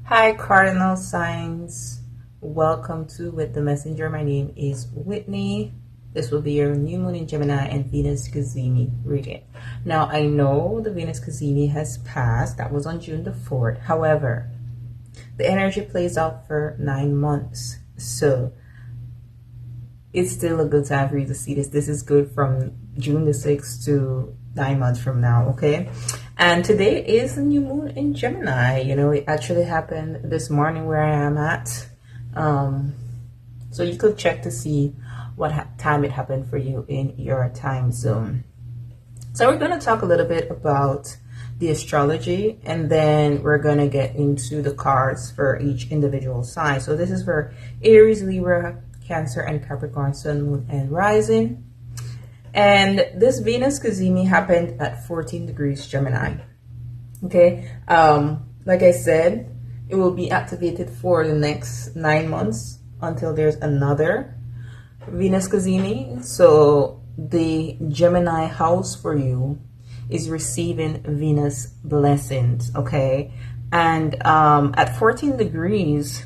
Hi, cardinal signs. Welcome to With the Messenger. My name is Whitney. This will be your new moon in Gemini and Venus Cazimi reading. Now, I know the Venus Cazimi has passed. That was on June the 4th. However, the energy plays out for 9 months. So, it's still a good time for you to see this. This is good from June the 6th to 9 months from now, okay? And today is the new moon in Gemini. You know, it actually happened this morning where I am at. So you could check to see what time it happened for you in your time zone. So we're going to talk a little bit about the astrology, and then we're going to get into the cards for each individual sign. So this is for Aries, Libra, Cancer, and Capricorn, Sun, Moon, and Rising. And this Venus Cazimi happened at 14 degrees Gemini. Okay, like I said, it will be activated for the next 9 months until there's another Venus Cazimi. So the Gemini house for you is receiving Venus blessings. Okay, and at 14 degrees,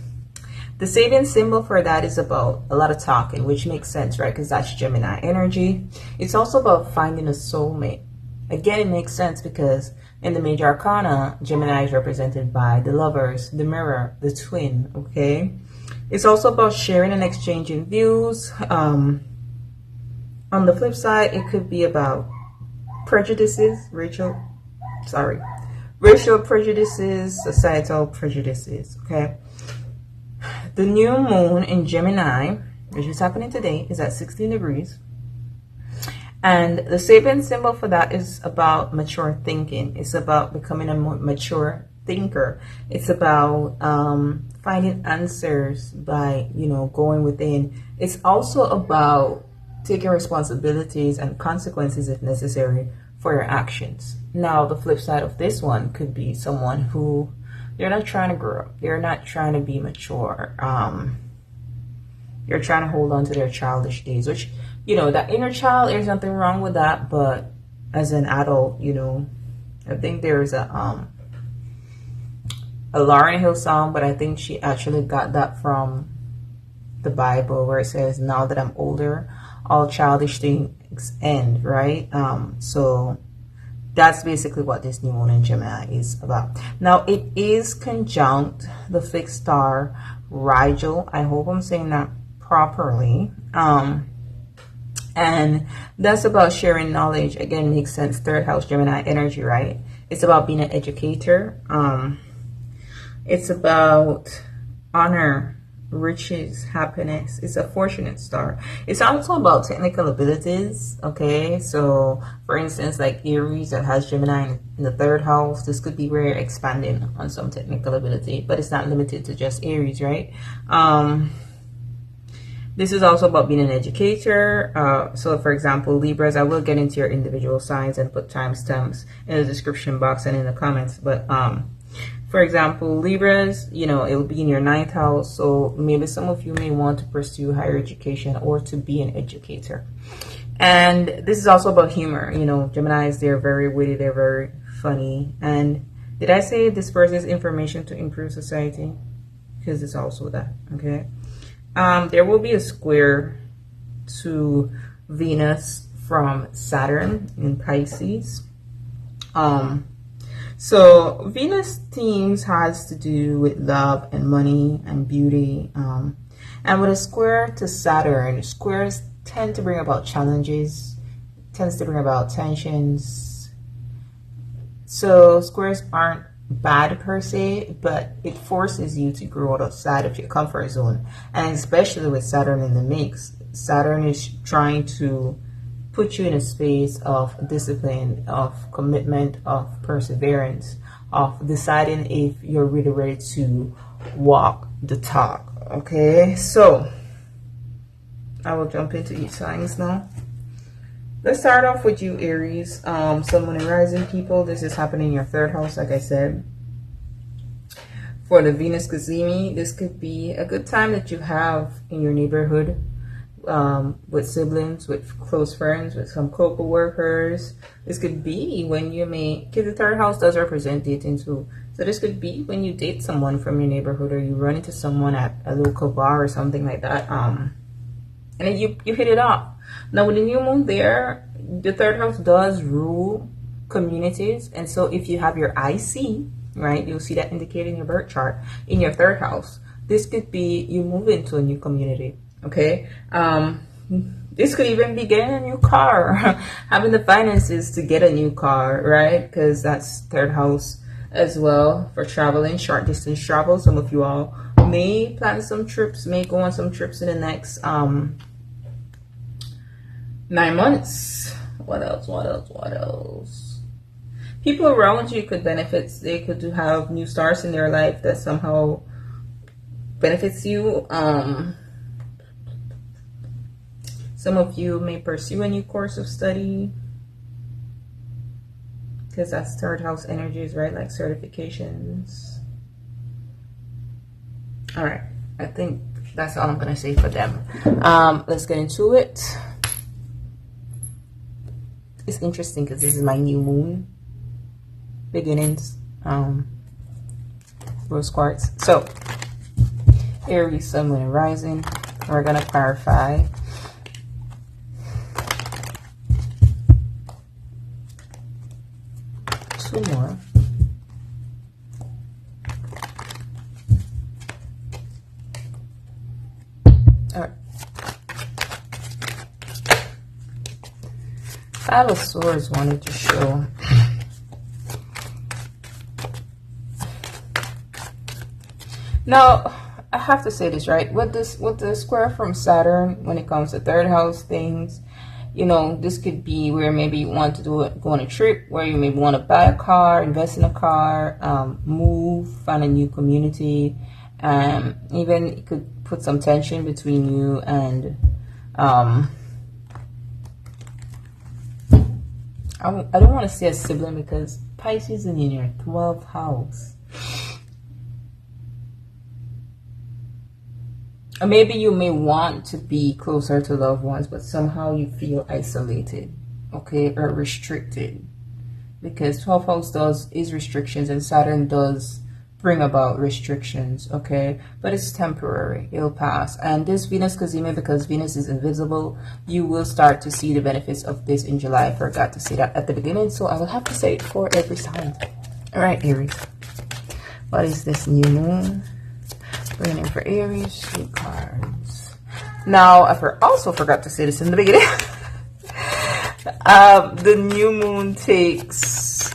the saving symbol for that is about a lot of talking, which makes sense, right? Because that's Gemini energy. It's also about finding a soulmate. Again, it makes sense because in the major arcana, Gemini is represented by the lovers, the mirror, the twin, okay? It's also about sharing and exchanging views. On the flip side, it could be about prejudices, racial prejudices, societal prejudices, okay? The new moon in Gemini, which is happening today, is at 16 degrees. And the saving symbol for that is about mature thinking. It's about becoming a more mature thinker. It's about finding answers by, going within. It's also about taking responsibilities and consequences if necessary for your actions. Now, the flip side of this one could be someone who they're not trying to grow up. They're not trying to be mature. They're trying to hold on to their childish days, which, that inner child, there's nothing wrong with that. But as an adult, I think there's a Lauryn Hill song, but I think she actually got that from the Bible where it says, now that I'm older, all childish things end, right? So that's basically what this new moon in Gemini is about. Now, it is conjunct the fixed star Rigel. I hope I'm saying that properly. And that's about sharing knowledge. Again, makes sense. Third house Gemini energy, right? It's about being an educator. It's about honor, riches, happiness. It's a fortunate star. It's also about technical abilities, okay? So for instance, like Aries that has Gemini in the third house, this could be where you're expanding on some technical ability, but it's not limited to just Aries, right? This is also about being an educator. So for example, Libras, I will get into your individual signs and put timestamps in the description box and in the comments, but for example, Libras, it will be in your 9th house. So maybe some of you may want to pursue higher education or to be an educator. And this is also about humor. Geminis, they're very witty. They're very funny. And did I say disperses information to improve society? Because it's also that, okay? There will be a square to Venus from Saturn in Pisces. So Venus themes has to do with love and money and beauty. And with a square to Saturn, squares tend to bring about challenges, tends to bring about tensions. So squares aren't bad per se, but it forces you to grow outside of your comfort zone. And especially with Saturn in the mix, Saturn is trying to put you in a space of discipline, of commitment, of perseverance, of deciding if you're really ready to walk the talk. Okay, so I will jump into each signs now. Let's start off with you, Aries, Sun, Moon, and Rising people. This is happening in your 3rd house, like I said. For the Venus Cazimi, this could be a good time that you have in your neighborhood, with siblings, with close friends, with some co-workers. This could be when you may, because the 3rd house does represent dating, to So this could be when you date someone from your neighborhood, or you run into someone at a local bar or something like that, and then you hit it off. Now with the new moon there, the third house does rule communities, and so if you have your IC, right, you'll see that indicated in your birth chart in your third house. This could be you move into a new community. Okay, this could even be getting a new car, having the finances to get a new car, right? Because that's third house as well for traveling, short distance travel. Some of you all may plan some trips, may go on some trips in the next 9 months. What else? People around you could benefit. They could have new stars in their life that somehow benefits you. Some of you may pursue a new course of study, because that's third house energies, right? Like certifications. All right, I think that's all I'm gonna say for them. Let's get into it. It's interesting because this is my new moon beginnings, rose quartz. So Aries, sun, moon, and rising. We're gonna clarify. Two more. All right. Five of Swords wanted to show. Now, I have to say this, right? With the square from Saturn, when it comes to third house things, you know, this could be where maybe you want to go on a trip, where you maybe want to buy a car, invest in a car, move, find a new community, even it could put some tension between you and I don't want to say a sibling, because Pisces is in your 12th house. Or maybe you may want to be closer to loved ones, but somehow you feel isolated, okay, or restricted, because 12th house is restrictions, and Saturn does bring about restrictions, okay, but it's temporary, it'll pass. And this Venus Cazimi, because Venus is invisible, you will start to see the benefits of this in July. I forgot to say that at the beginning, so I will have to say it for every sign. All right, Aries, what is this new moon bringing in for Aries? 2 cards. Now, I also forgot to say this in the beginning. The new moon takes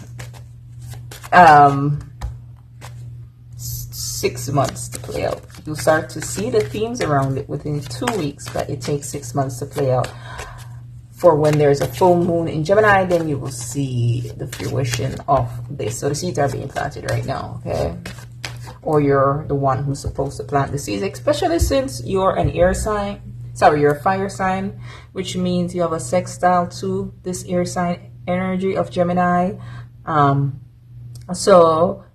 6 months to play out. You'll start to see the themes around it within 2 weeks, but it takes 6 months to play out. For when there's a full moon in Gemini, then you will see the fruition of this. So the seeds are being planted right now, okay? Or you're the one who's supposed to plant the seeds, especially since you're an air sign. Sorry, you're a fire sign, which means you have a sextile to this air sign energy of Gemini. So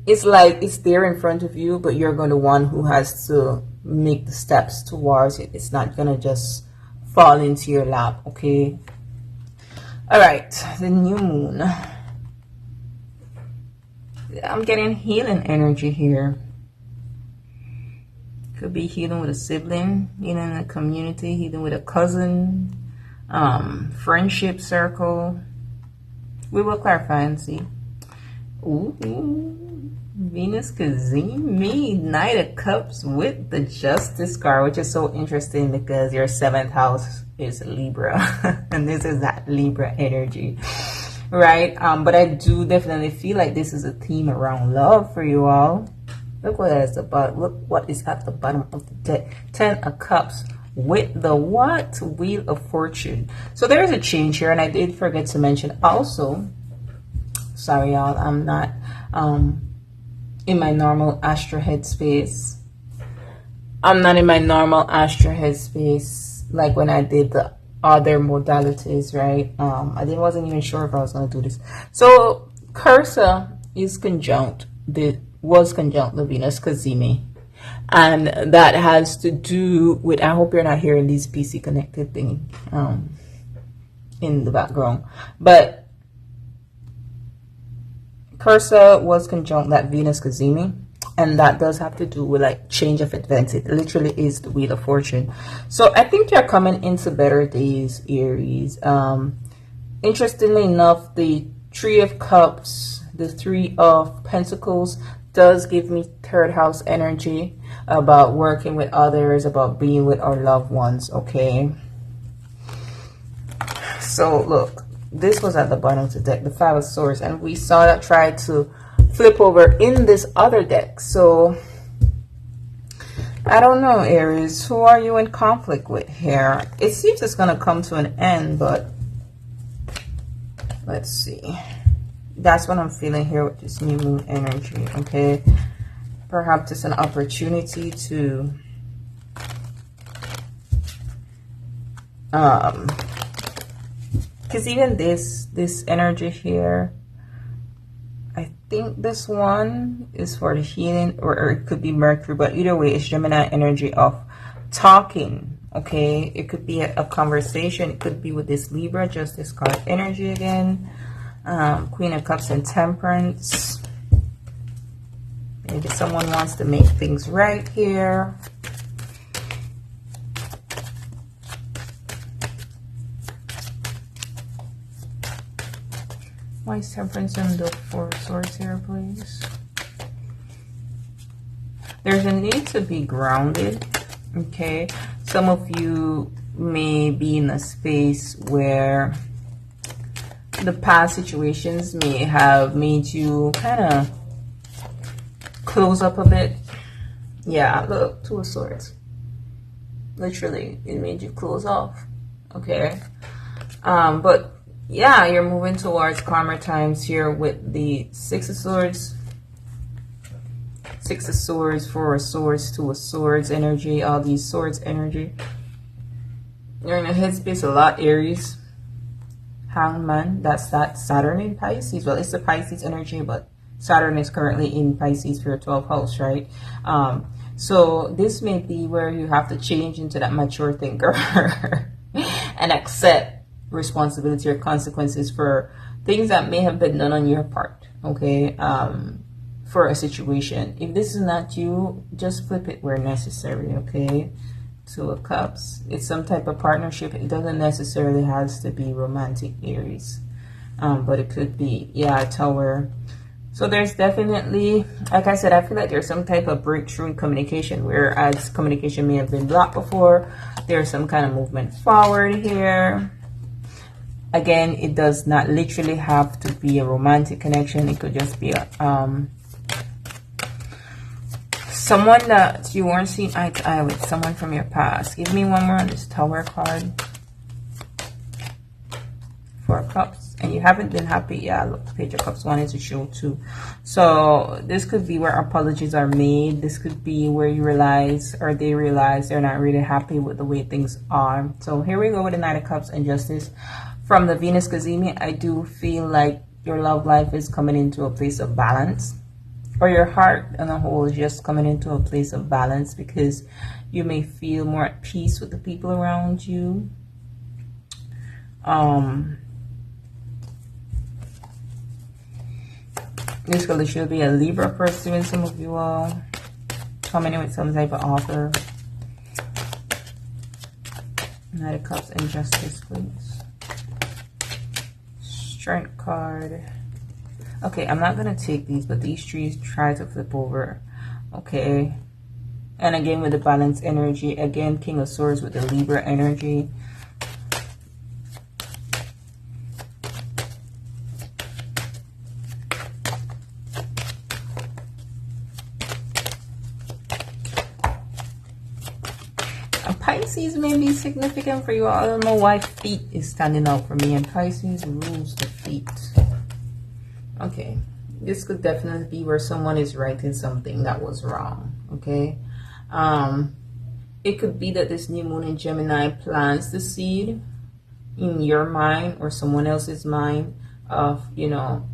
it's like it's there in front of you, but you're going to one who has to make the steps towards it. It's not going to just fall into your lap, okay? All right, the new moon. I'm getting healing energy here. Could be healing with a sibling, healing in a community, healing with a cousin, friendship circle. We will clarify and see. Ooh, Venus Cazimi, Knight of Cups with the Justice card, which is so interesting because your 7th house is Libra, and this is that Libra energy, right? But I do definitely feel like this is a theme around love for you all. Look what is the bottom. Look what is at the bottom of the deck. 10 of Cups with the what? Wheel of Fortune. So there is a change here, and I did forget to mention also. Sorry, y'all. I'm not in my normal Astro headspace. I'm not in my normal Astro headspace like when I did the other modalities, right? I wasn't even sure if I was going to do this. So Cursor is conjunct was conjunct the Venus Cazimi, and that has to do with, I hope you're not hearing these PC connected thing in the background, but Cursor was conjunct that Venus Cazimi, and that does have to do with like change of events. It literally is the Wheel of Fortune. So I think you're coming into better days, Aries. Interestingly enough, the Three of Cups, the Three of Pentacles does give me third house energy about working with others, about being with our loved ones, okay? So look, this was at the bottom of the deck, the Five of Swords, and we saw that try to flip over in this other deck. So I don't know, Aries, who are you in conflict with here? It seems it's going to come to an end, but let's see. That's what I'm feeling here with this new moon energy, okay? Perhaps it's an opportunity to because even this energy here, I think this one is for the healing, or it could be Mercury, but either way, it's Gemini energy of talking, okay? It could be a conversation. It could be with this Libra, just this card energy again. Queen of Cups and Temperance. Maybe someone wants to make things right here. Why is Temperance and the Four of Swords here, please? There's a need to be grounded, okay? Some of you may be in a space where the past situations may have made you kind of close up a bit. Yeah, look, Two of Swords. Literally, it made you close off, okay? But yeah, you're moving towards calmer times here with the Six of Swords. Six of Swords, Four of Swords, Two of Swords energy, all these swords energy. You're in a headspace a lot, Aries. Hangman, that's that Saturn in Pisces. Well, it's the Pisces energy, but Saturn is currently in Pisces for your 12th house, right? So this may be where you have to change into that mature thinker and accept responsibility or consequences for things that may have been done on your part, okay? For a situation. If this is not you, just flip it where necessary, okay? Two of Cups. It's some type of partnership. It doesn't necessarily has to be romantic, Aries. But it could be, yeah, Tower. So there's definitely, like I said, I feel like there's some type of breakthrough in communication, whereas communication may have been blocked before. There's some kind of movement forward here. Again, it does not literally have to be a romantic connection. It could just be a, someone that you weren't seeing eye to eye with, someone from your past. Give me one more on this Tower card. Four of Cups. And you haven't been happy. Yeah, look, the Page of Cups wanted to show too. So this could be where apologies are made. This could be where you realize, or they realize, they're not really happy with the way things are. So here we go with the Knight of Cups and Justice. From the Venus Cazimi, I do feel like your love life is coming into a place of balance. Or your heart on the whole is just coming into a place of balance, because you may feel more at peace with the people around you. This could literally be a Libra pursuing some of you all. Coming in with some type of offer. Knight of Cups and Justice, please. Strength card. Okay, I'm not going to take these, but these trees try to flip over. Okay. And again with the balance energy. Again, King of Swords with the Libra energy. Pisces may be significant for you. I don't know why feet is standing out for me, and Pisces rules the feet. Okay, this could definitely be where someone is righting something that was wrong, okay? It could be that this new moon in Gemini plants the seed in your mind or someone else's mind of, you know,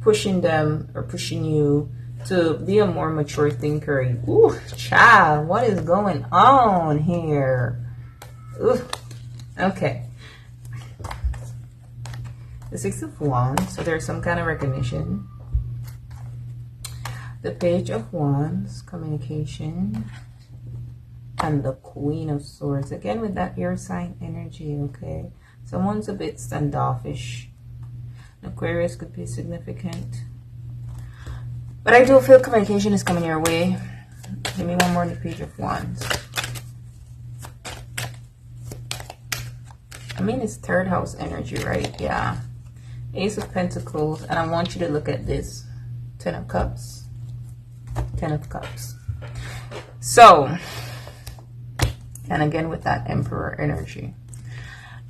pushing them or pushing you to be a more mature thinker. Ooh, child, what is going on here? Ooh, okay. The Six of Wands, so there's some kind of recognition. The Page of Wands, communication, and the Queen of Swords. Again, with that air sign energy, okay? Someone's a bit standoffish. Aquarius could be significant. But I do feel communication is coming your way. Give me one more on the Page of Wands. I mean, it's third house energy, right? Yeah. Ace of Pentacles. And I want you to look at this. 10 of Cups. 10 of Cups. So, and again with that Emperor energy,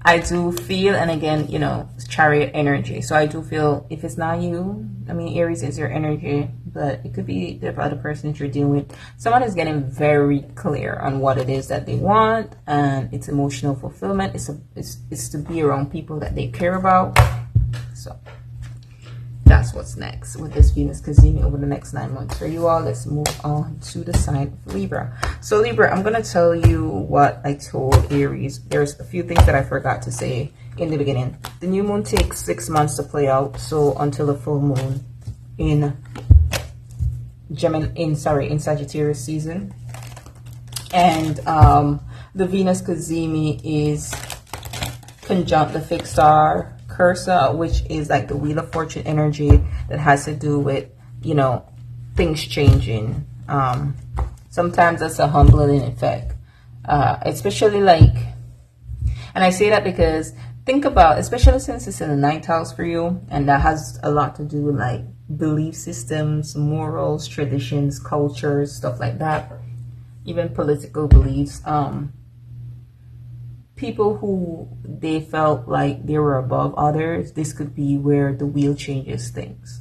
I do feel, and again, you know, Chariot energy. So I do feel, if it's not you, I mean, Aries is your energy, but it could be the other person that you're dealing with. Someone is getting very clear on what it is that they want, and it's emotional fulfillment. It's to be around people that they care about. So that's what's next with this Venus cazimi over the next 9 months for you all. Let's move on to the sign of Libra. So Libra, I'm going to tell you what I told Aries. There's a few things that I forgot to say in the beginning. The new moon takes 6 months to play out, so until the full moon in in Sagittarius season. And the Venus cazimi is conjunct the fixed star Cursor, which is like the Wheel of Fortune energy that has to do with, you know, things changing. Sometimes that's a humbling effect, especially like, and I say that because think about, especially since it's in the 9th house for you, and that has a lot to do with like belief systems, morals, traditions, cultures, stuff like that, even political beliefs. People who they felt like they were above others, this could be where the wheel changes things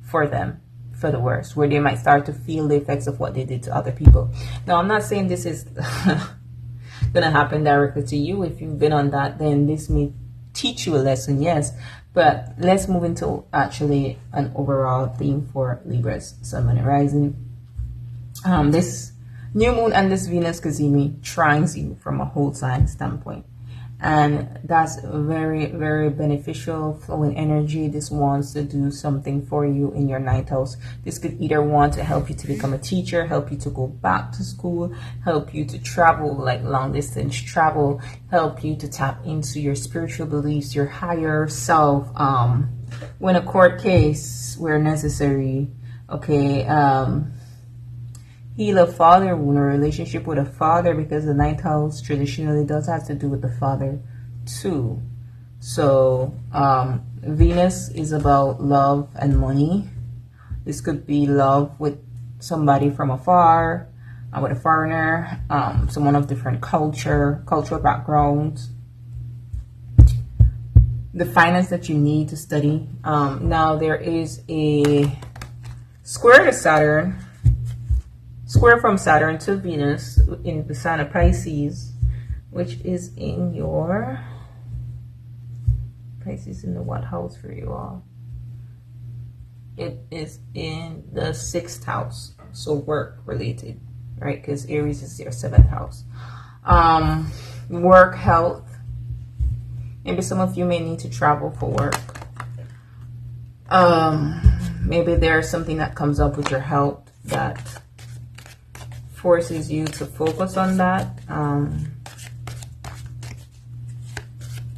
for them for the worse, where they might start to feel the effects of what they did to other people. Now, I'm not saying this is gonna happen directly to you. If you've been on that, then this may teach you a lesson, yes. But let's move into actually an overall theme for Libra's Sun, Moon, and Rising. This new moon and this Venus cazimi trines you from a whole sign standpoint, and that's very, very beneficial, flowing energy. This wants to do something for you in your 9th house. This could either want to help you to become a teacher, help you to go back to school, help you to travel, like long distance travel, help you to tap into your spiritual beliefs, your higher self, win a court case where necessary, okay, heal a father wound or relationship with a father, because the 9th house traditionally does have to do with the father too. So Venus is about love and money. This could be love with somebody from afar, with a foreigner, someone of different cultural backgrounds, the finance that you need to study. Now there is a square to Saturn, square from Saturn to Venus in the sign of Pisces, which is in your Pisces in the what house for you all? It is in the 6th house, so work related, right? Because Aries is your 7th house. Work, health. Maybe some of you may need to travel for work. Maybe there's something that comes up with your health that forces you to focus on that.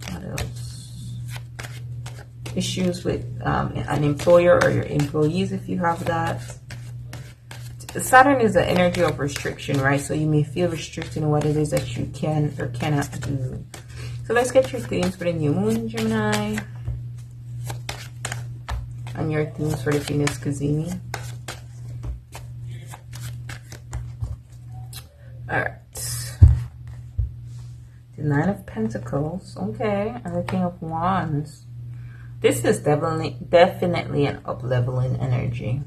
What else? Issues with an employer or your employees, if you have that. Saturn is the energy of restriction, right? So you may feel restricted in what it is that you can or cannot do. So let's get your themes for the new moon, Gemini, and your themes for the Venus cazimi. Alright. The 9 of Pentacles. Okay. And the King of Wands. This is definitely an up-leveling energy.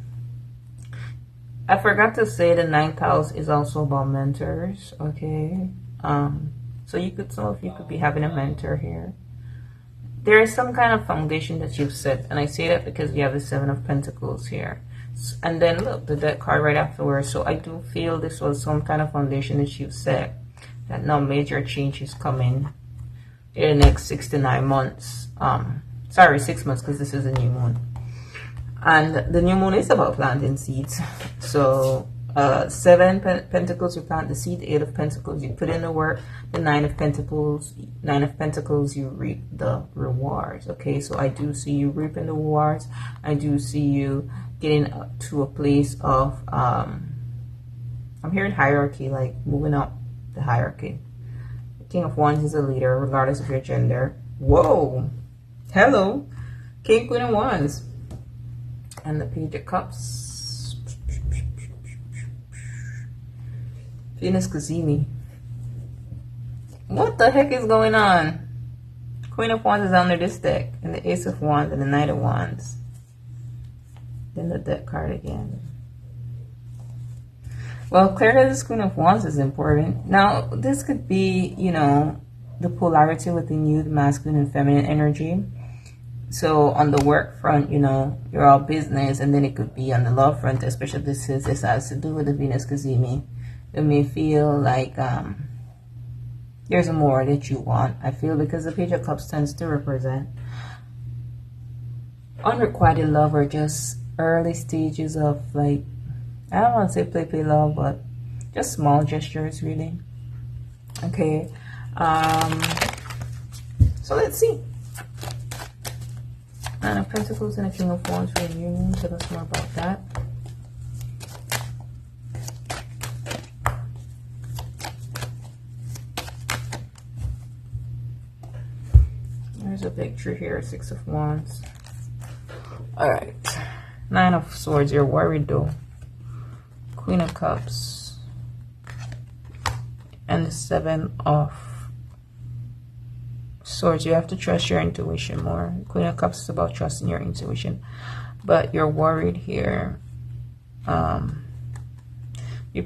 I forgot to say the 9th house is also about mentors. Okay. So some of you could be having a mentor here. There is some kind of foundation that you've set. And I say that because we have the 7 of Pentacles here. And then look, the death card right afterwards. So I do feel this was some kind of foundation that you've set, that no major change is coming in the next 6 to 9 months. Sorry, 6 months, because this is a new moon. And the new moon is about planting seeds. So 7 pentacles, you plant the seed. 8 of pentacles, you put in the work. The 9 of pentacles, you reap the rewards. Okay, so I do see you reaping the rewards. I do see you getting up to a place of I'm hearing hierarchy, like moving up the hierarchy. The King of Wands is a leader regardless of your gender. Whoa, hello, King, Queen of Wands. And the Page of Cups, Venus Kazemi. What the heck is going on? Queen of Wands is under this deck, and the Ace of Wands and the Knight of Wands. Then the deck card again. Well, clearly this Queen of Wands is important. Now, this could be, you know, the polarity within you, the masculine and feminine energy. So on the work front, you know, you're all business, and then it could be on the love front, especially if this has to do with the Venus Kazemi. It may feel like there's more that you want. I feel because the Page of Cups tends to represent unrequited love, or just early stages of, like, I don't want to say play love, but just small gestures, really. Okay. So let's see. Nine of Pentacles and a King of Wands for a union. Tell us more about that. There's a picture here. 6 of Wands. Alright. 9 of Swords. You're worried though. Queen of Cups. And the 7 of Swords. You have to trust your intuition more. Queen of Cups is about trusting your intuition, but you're worried here.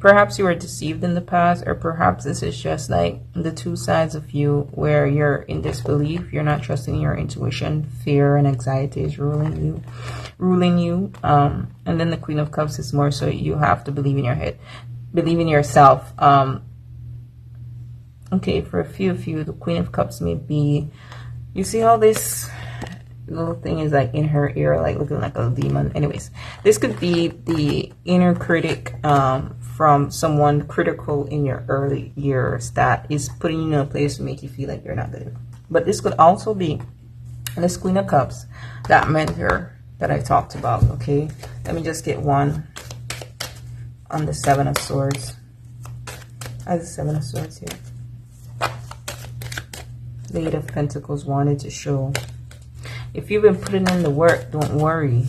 Perhaps you were deceived in the past, or perhaps this is just like the two sides of you where you're in disbelief. You're not trusting your intuition. Fear and anxiety is ruling you. And then the Queen of Cups is more so you have to believe in your head, believe in yourself. Okay, for a few of you, the Queen of Cups may be, you see how this little thing is like in her ear, like looking like a demon. Anyways, this could be the inner critic from someone critical in your early years that is putting you in a place to make you feel like you're not good. But this could also be this Queen of Cups, that mentor that I talked about. Okay, let me just get one on the 7 of Swords. I have the 7 of Swords here. The 8 of Pentacles wanted to show. If you've been putting in the work, don't worry.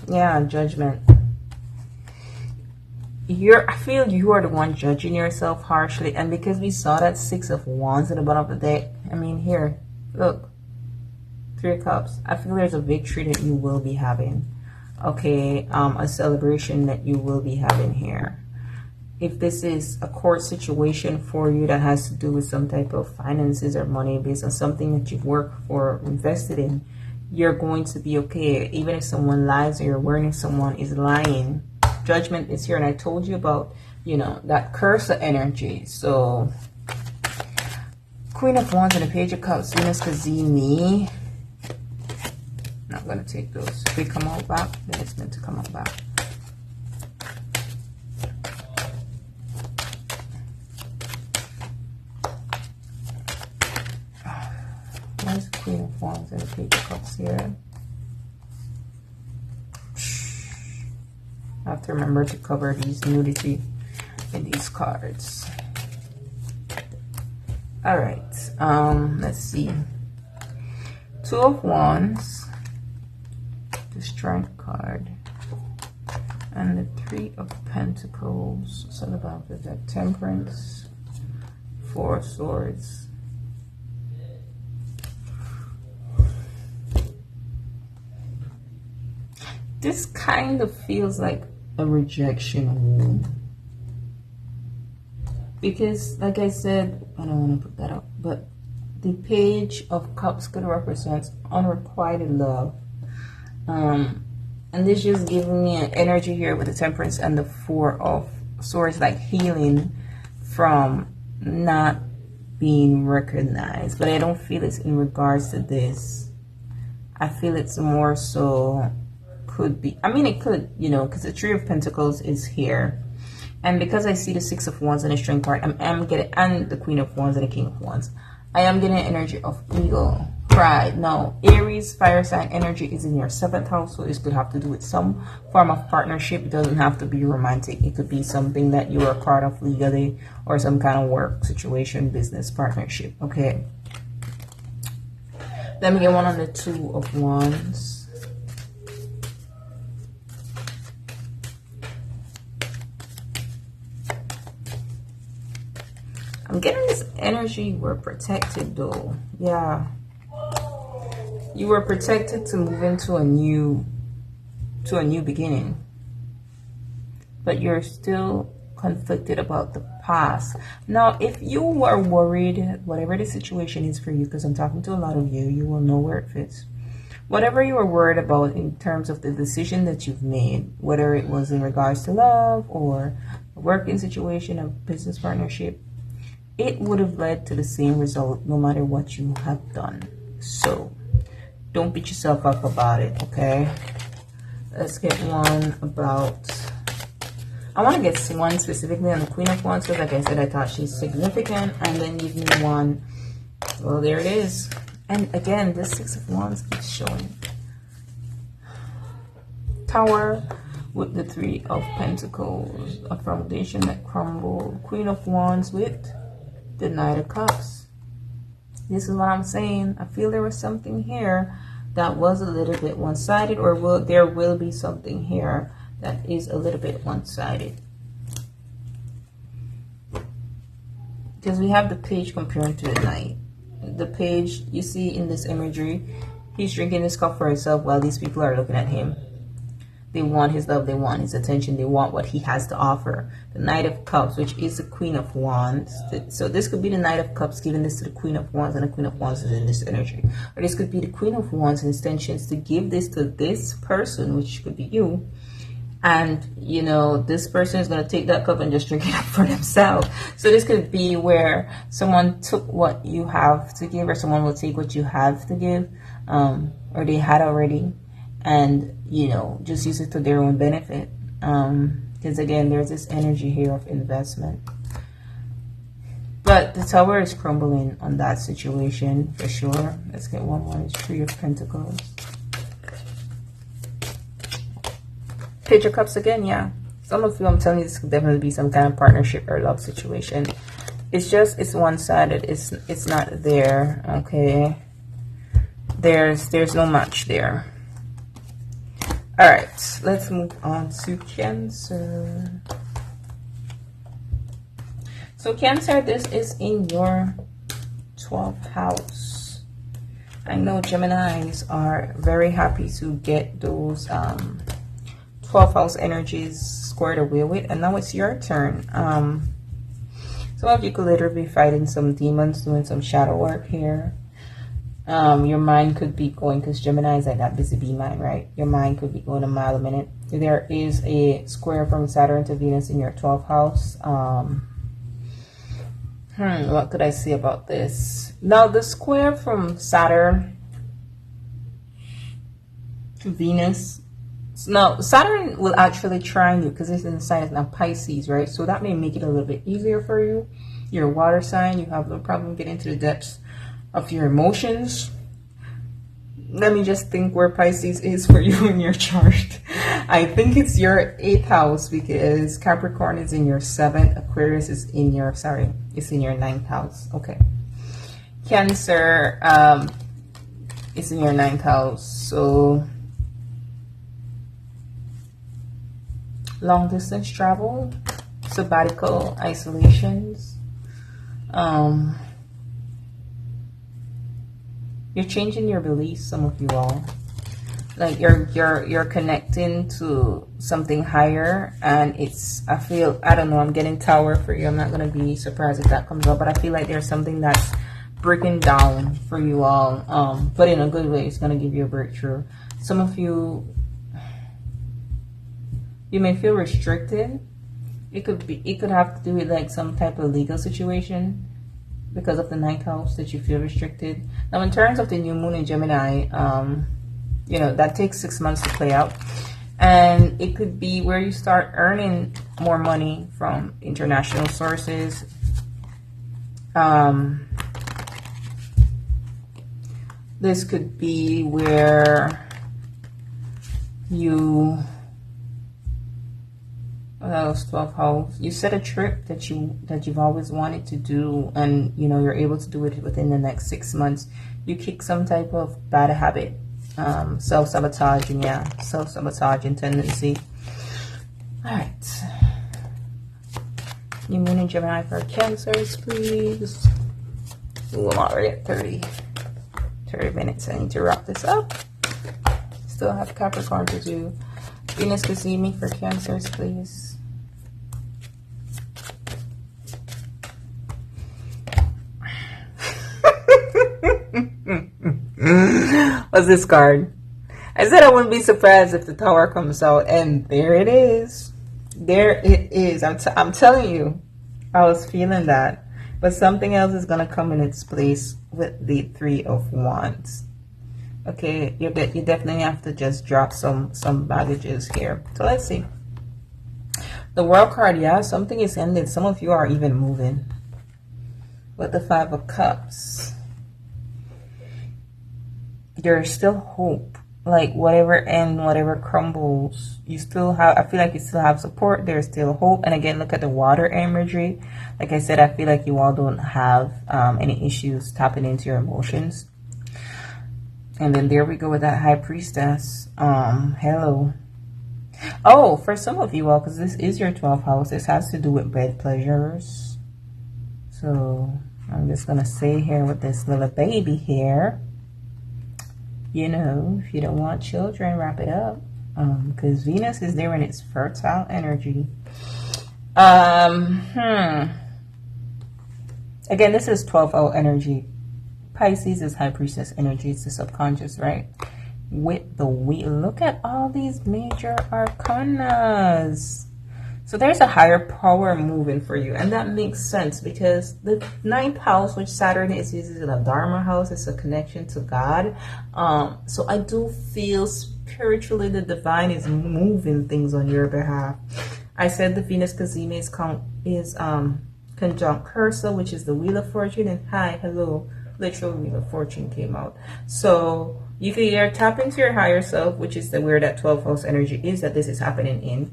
Yeah, Judgment. I feel you are the one judging yourself harshly. And because we saw that 6 of Wands at the bottom of the deck, I mean, here, look. 3 of Cups. I feel there's a victory that you will be having. Okay, a celebration that you will be having here. If this is a court situation for you that has to do with some type of finances or money based on something that you've worked for, invested in, you're going to be okay. Even if someone lies or you're worrying if someone is lying, Judgment is here. And I told you about, you know, that cursor energy. So Queen of Wands and the Page of Cups, Venus Kazemi. Not going to take those. If they come out back, then it's meant to come out back. Where's the Queen of Wands and the Page of Cups here? I have to remember to cover these nudity in these cards. Alright, let's see. 2 of Wands, the Strength card, and the 3 of Pentacles. So about the Temperance, 4 of Swords. This kind of feels like a rejection wound. Because, like I said, I don't want to put that up, but the Page of Cups could represent unrequited love. And this just giving me an energy here with the Temperance and the 4 of Swords, like healing from not being recognized. But I don't feel it's in regards to this. I feel it's more so could be, I mean, it could, you know, because the Three of Pentacles is here. And because I see the Six of Wands and the Strength card, I'm getting, and the Queen of Wands and the King of Wands, I am getting an energy of ego, pride. Now, Aries, fire sign energy is in your 7th house, so this could have to do with some form of partnership. It doesn't have to be romantic. It could be something that you are part of legally, or some kind of work situation, business partnership. Okay. Let me get one on the Two of Wands. I'm getting this energy, we're protected though. Yeah. You were protected to move into a new beginning. But you're still conflicted about the past. Now, if you were worried, whatever the situation is for you, because I'm talking to a lot of you, you will know where it fits. Whatever you were worried about in terms of the decision that you've made, whether it was in regards to love or a working situation, a business partnership, it would have led to the same result no matter what you have done. So don't beat yourself up about it, okay? Let's get one about, I want to get one specifically on the Queen of Wands, because like I said, I thought she's significant. And then give me one, well, there it is. And again, this Six of Wands keeps showing. Tower with the Three of Pentacles, a foundation that crumbled. Queen of Wands with the Knight of Cups. This is what I'm saying. I feel there was something here that was a little bit one-sided, or there will be something here that is a little bit one-sided. Because we have the Page comparing to the Knight. The Page, you see in this imagery, he's drinking his cup for himself while these people are looking at him. They want his love, they want his attention, they want what he has to offer. The Knight of Cups, which is the Queen of Wands. So this could be the Knight of Cups giving this to the Queen of Wands, and the Queen of Wands is in this energy. Or this could be the Queen of Wands' intentions to give this to this person, which could be you. And, you know, this person is going to take that cup and just drink it up for themselves. So this could be where someone took what you have to give, or someone will take what you have to give, or they had already, and, you know, just use it to their own benefit. Because, again, there's this energy here of investment. But the Tower is crumbling on that situation, for sure. Let's get one more. It's Three of Pentacles. Page of Cups again, yeah. Some of you, I'm telling you, this could definitely be some kind of partnership or love situation. It's just, it's one-sided. It's not there, okay? There's no match there. All right, let's move on to Cancer. So Cancer, this is in your 12th house. I know Geminis are very happy to get those 12th house energies squared away with, and now it's your turn. Some of you could literally be fighting some demons, doing some shadow work here. Your mind could be going, because Gemini is like that busy bee mind, right? Your mind could be going a mile a minute. There is a square from Saturn to Venus in your 12th house. What could I say about this? Now, the square from Saturn to Venus. Now, Saturn will actually trine you because it's in the sign of now Pisces, right? So that may make it a little bit easier for you. You're a water sign. You have no problem getting to the depths of your emotions. Let me just think where Pisces is for you in your chart. I think it's your 8th house, because Capricorn is in your 7th. Aquarius is in your, it's in your 9th house. Okay. Cancer is in your 9th house. So long distance travel, sabbatical, isolations. You're changing your beliefs, some of you all. Like you're connecting to something higher, and it's, I don't know, I'm getting Tower for you. I'm not gonna be surprised if that comes up, but I feel like there's something that's breaking down for you all. But in a good way. It's gonna give you a breakthrough. Some of you, you may feel restricted. It could have to do with like some type of legal situation because of the 9th house that you feel restricted. Now, in terms of the new moon in Gemini, You know, that takes 6 months to play out. And it could be where you start earning more money from international sources. This could be where you, that was 12th house. You set a trip that you've always wanted to do, and you know you're able to do it within the next 6 months. You kick some type of bad habit, self-sabotaging, yeah, self-sabotaging tendency. All right, new moon in Gemini for Cancers, please. Ooh, I'm already at 30 minutes. I need to wrap this up. Still have Capricorn to do. Venus Gazimi for Cancers, please. What's this card? I said I wouldn't be surprised if the Tower comes out, and there it is. There it is. I'm telling you, I was feeling that. But something else is going to come in its place with the Three of Wands. Okay, you definitely have to just drop some baggages here. So let's see. The World card, yeah, something is ended. Some of you are even moving. With the Five of Cups, there's still hope. Like whatever crumbles, you still have, I feel like you still have support. There's still hope. And again, look at the water imagery. Like I said, I feel like you all don't have any issues tapping into your emotions. And then there we go with that High Priestess. Hello. Oh, for some of you all, because this is your 12th house, this has to do with bed pleasures. So I'm just going to say here with this little baby here, you know, if you don't want children, wrap it up. Because Venus is there in its fertile energy. Again, this is 12th house energy. Pisces is High Priestess energy. It's the subconscious, right? With the Wheel. Look at all these major arcanas. So there's a higher power moving for you. And that makes sense because the 9th house, which Saturn is in a Dharma house, is a connection to God. So I do feel spiritually the divine is moving things on your behalf. I said the Venus Cazimi is conjunct Cursor, which is the Wheel of Fortune. And hi, hello, literal Wheel of Fortune came out. So you can either tap into your higher self, which is where that 12th house energy is that this is happening in,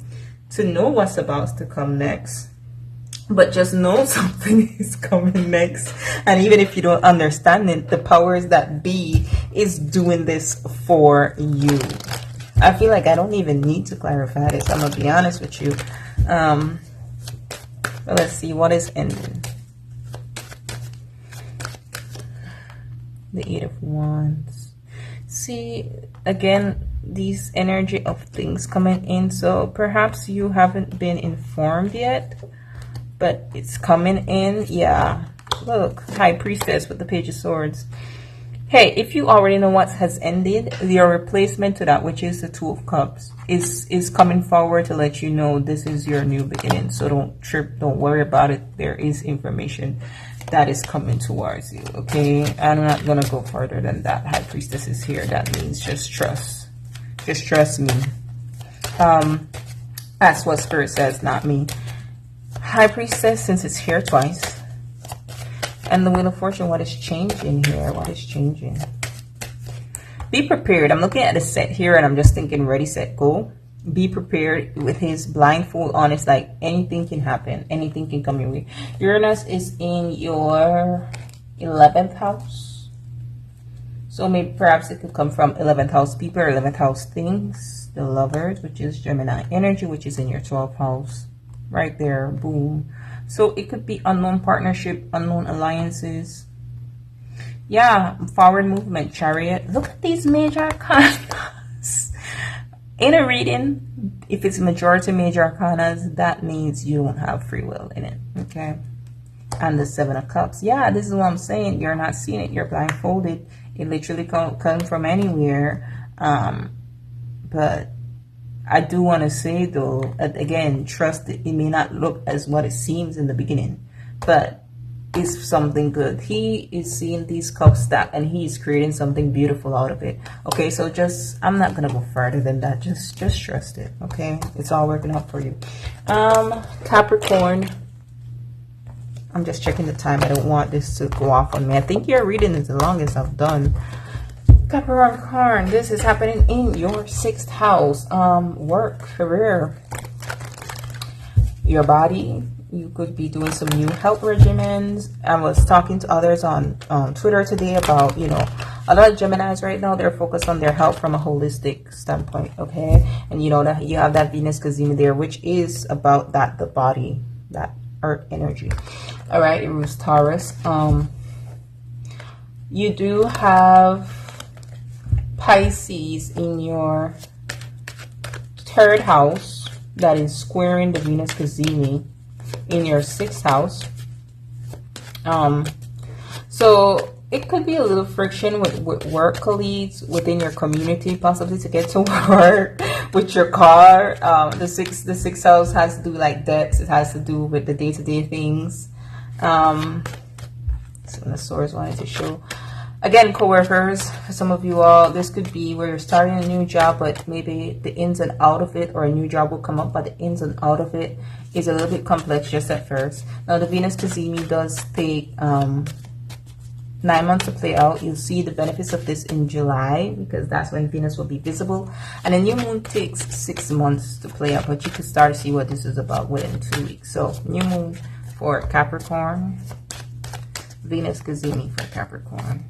to know what's about to come next. But just know something is coming next. And even if you don't understand it, the powers that be is doing this for you. I feel like I don't even need to clarify this. I'm going to be honest with you. But let's see what is ending. The Eight of Wands. See, again, these energy of things coming in. So perhaps you haven't been informed yet, but it's coming in. Yeah, look, High Priestess with the Page of Swords. Hey, if you already know what has ended, your replacement to that, which is the Two of Cups, is coming forward to let you know this is your new beginning. So don't trip, don't worry about it. There is information that is coming towards you. Okay, I'm not gonna go further than that. High Priestess is here. That means just trust. Just trust me. That's what Spirit says, not me. High Priestess, since it's here twice. And the Wheel of Fortune, what is changing here? What is changing? Be prepared. I'm looking at the set here and I'm just thinking ready, set, go. Be prepared. With his blindfold on, it's like anything can happen. Anything can come your way. Uranus is in your 11th house. So maybe perhaps it could come from 11th house people, 11th house things. The Lovers, which is Gemini energy, which is in your 12th house. Right there, boom. So it could be unknown partnership, unknown alliances. Yeah, forward movement, Chariot. Look at these major arcanas. In a reading, if it's majority major arcanas, that means you don't have free will in it. Okay. And the Seven of Cups. Yeah, this is what I'm saying. You're not seeing it. You're blindfolded. It literally come from anywhere. But I do want to say, though, again, trust it. It may not look as what it seems in the beginning. But is something good. He is seeing these cups stacked and he's creating something beautiful out of it. Okay, so just, I'm not gonna go further than that. Just trust it. Okay, it's all working out for you. Capricorn, I'm just checking the time. I don't want this to go off on me. I think your reading is the longest I've done. Capricorn, this is happening in your 6th house. Work, career, your body. You could be doing some new health regimens. I was talking to others on Twitter today about, you know, a lot of Geminis right now, they're focused on their health from a holistic standpoint, okay? And you know that you have that Venus Cazimi there, which is about that, the body, that earth energy. All right, it was Taurus. You do have Pisces in your 3rd house that is squaring the Venus Cazimi in your 6th house. So it could be a little friction with work colleagues within your community, possibly to get to work, with your car. The sixth house has to do like debts. It has to do with the day-to-day things. So the Swords wanted to show. Again, co-workers, for some of you all, this could be where you're starting a new job, but maybe the ins and out of it, or a new job will come up, but the ins and out of it is a little bit complex just at first. Now, the Venus Cazimi does take 9 months to play out. You'll see the benefits of this in July, because that's when Venus will be visible. And the new moon takes 6 months to play out, but you can start to see what this is about within 2 weeks. So, new moon for Capricorn, Venus Cazimi for Capricorn.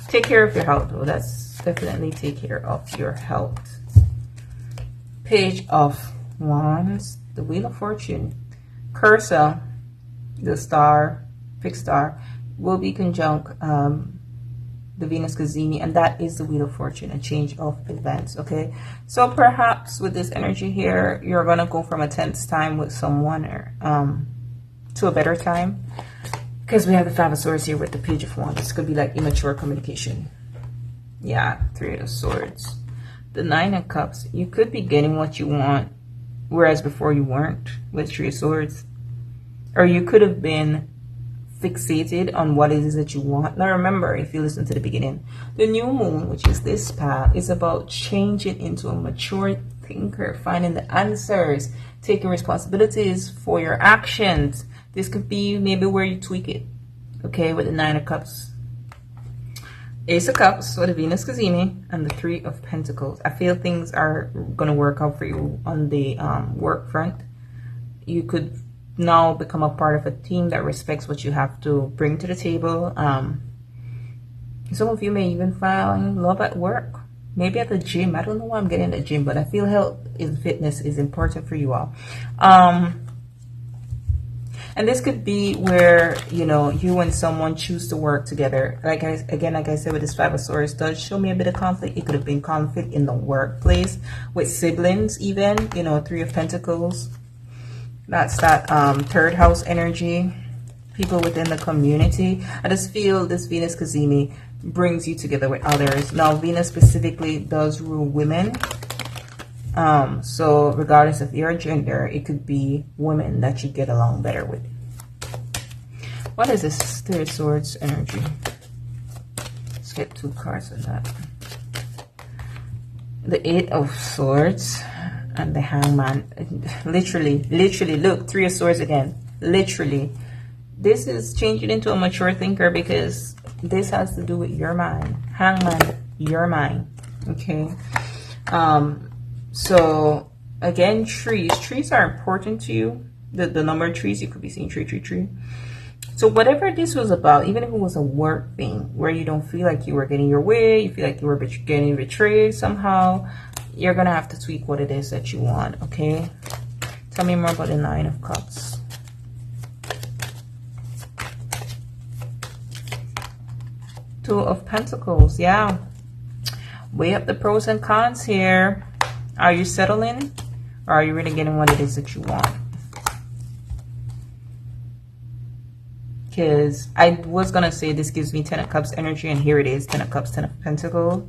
Take care of your health, though. That's definitely take care of your health. Page of Wands, the Wheel of Fortune. Cursor, the star, fixed star, will be conjunct the Venus Cazimi, and that is the Wheel of Fortune, a change of events, okay? So perhaps with this energy here, you're going to go from a tense time with someone or to a better time. Because we have the 5 of Swords here with the Page of Wands. This could be like immature communication. Yeah, 3 of Swords. The 9 of Cups. You could be getting what you want, whereas before you weren't with 3 of Swords. Or you could have been fixated on what it is that you want. Now remember, if you listen to the beginning, the new moon, which is this path, is about changing into a mature thinker, finding the answers, taking responsibilities for your actions. This could be maybe where you tweak it, okay, with the 9 of Cups. Ace of Cups, with the Venus Cazimi, and the 3 of Pentacles. I feel things are going to work out for you on the work front. You could now become a part of a team that respects what you have to bring to the table. Some of you may even find love at work. Maybe at the gym. I don't know why I'm getting at the gym, but I feel health and fitness is important for you all. And this could be where, you know, you and someone choose to work together. Like I said, with this 5 of Swords, does show me a bit of conflict. It could have been conflict in the workplace with siblings even, you know, 3 of Pentacles. That's that 3rd house energy. People within the community. I just feel this Venus Cazimi brings you together with others. Now, Venus specifically does rule women. So regardless of your gender, it could be women that you get along better with. What is this 3 of Swords energy? Let's get 2 cards on that. The 8 of Swords and the Hangman. Literally, look, 3 of Swords again. Literally. This is changing into a mature thinker because this has to do with your mind. Hangman, your mind. Okay. So again, trees are important to you. The number of trees, you could be seeing tree. So whatever this was about, even if it was a work thing where you don't feel like you were getting your way, you feel like you were getting betrayed somehow, you're gonna have to tweak what it is that you want. Okay, tell me more about the 9 of Cups. Two of Pentacles. Yeah, weigh up the pros and cons here. Are you settling, or are you really getting what it is that you want? Because I was going to say this gives me 10 of Cups energy, and here it is, 10 of Cups, 10 of Pentacles.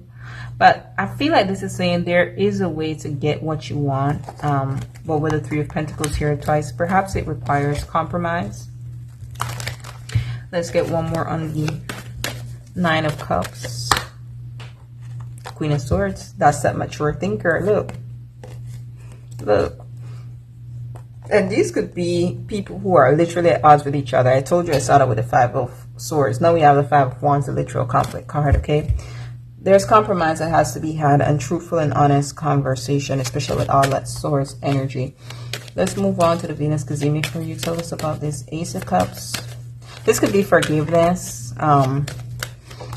But I feel like this is saying there is a way to get what you want. But with the 3 of Pentacles here twice, perhaps it requires compromise. Let's get one more on the Nine of Cups. Queen of Swords. That's that mature thinker. Look. Look. And these could be people who are literally at odds with each other. I told you I started with the Five of Swords. Now we have the Five of Wands, the literal conflict card, okay? There's compromise that has to be had and truthful and honest conversation, especially with all that Swords energy. Let's move on to the Venus Cazimi for you. Tell us about this Ace of Cups. This could be forgiveness,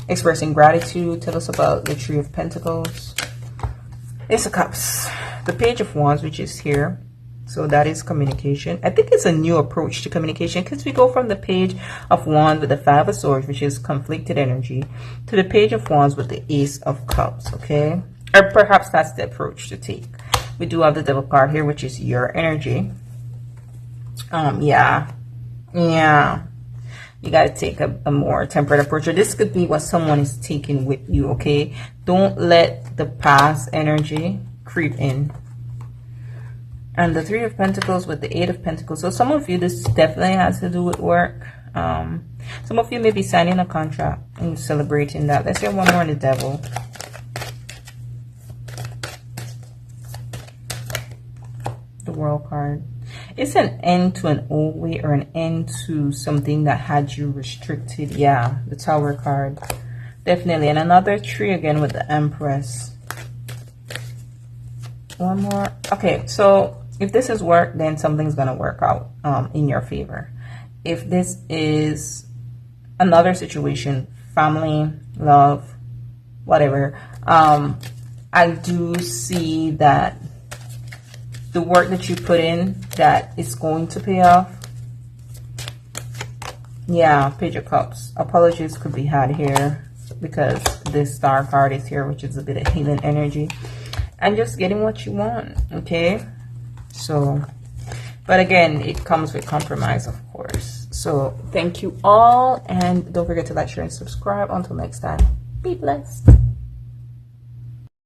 expressing gratitude. Tell us about the Tree of Pentacles. Ace of Cups. The Page of Wands, which is here. So that is communication. I think it's a new approach to communication because we go from the Page of Wands with the Five of Swords, which is conflicted energy, to the Page of Wands with the Ace of Cups, okay? Or perhaps that's the approach to take. We do have the Devil card here, which is your energy. Yeah. You got to take a more temperate approach. Or this could be what someone is taking with you, okay? Don't let the past energy creep in. And the Three of Pentacles with the Eight of Pentacles. So some of you, this definitely has to do with work. Some of you may be signing a contract and celebrating that. Let's get one more on the Devil. The World card. It's an end to an old way or an end to something that had you restricted. Yeah, the Tower card. Definitely. And another tree again with the Empress. One more. Okay, so if this is work, then something's going to work out in your favor. If this is another situation, family, love, whatever, I do see that the work that you put in, that is going to pay off. Yeah, Page of Cups. Apologies could be had here because this Star card is here, which is a bit of healing energy. And just getting what you want, okay? So, but again, it comes with compromise, of course. So, thank you all. And don't forget to like, share, and subscribe. Until next time, be blessed.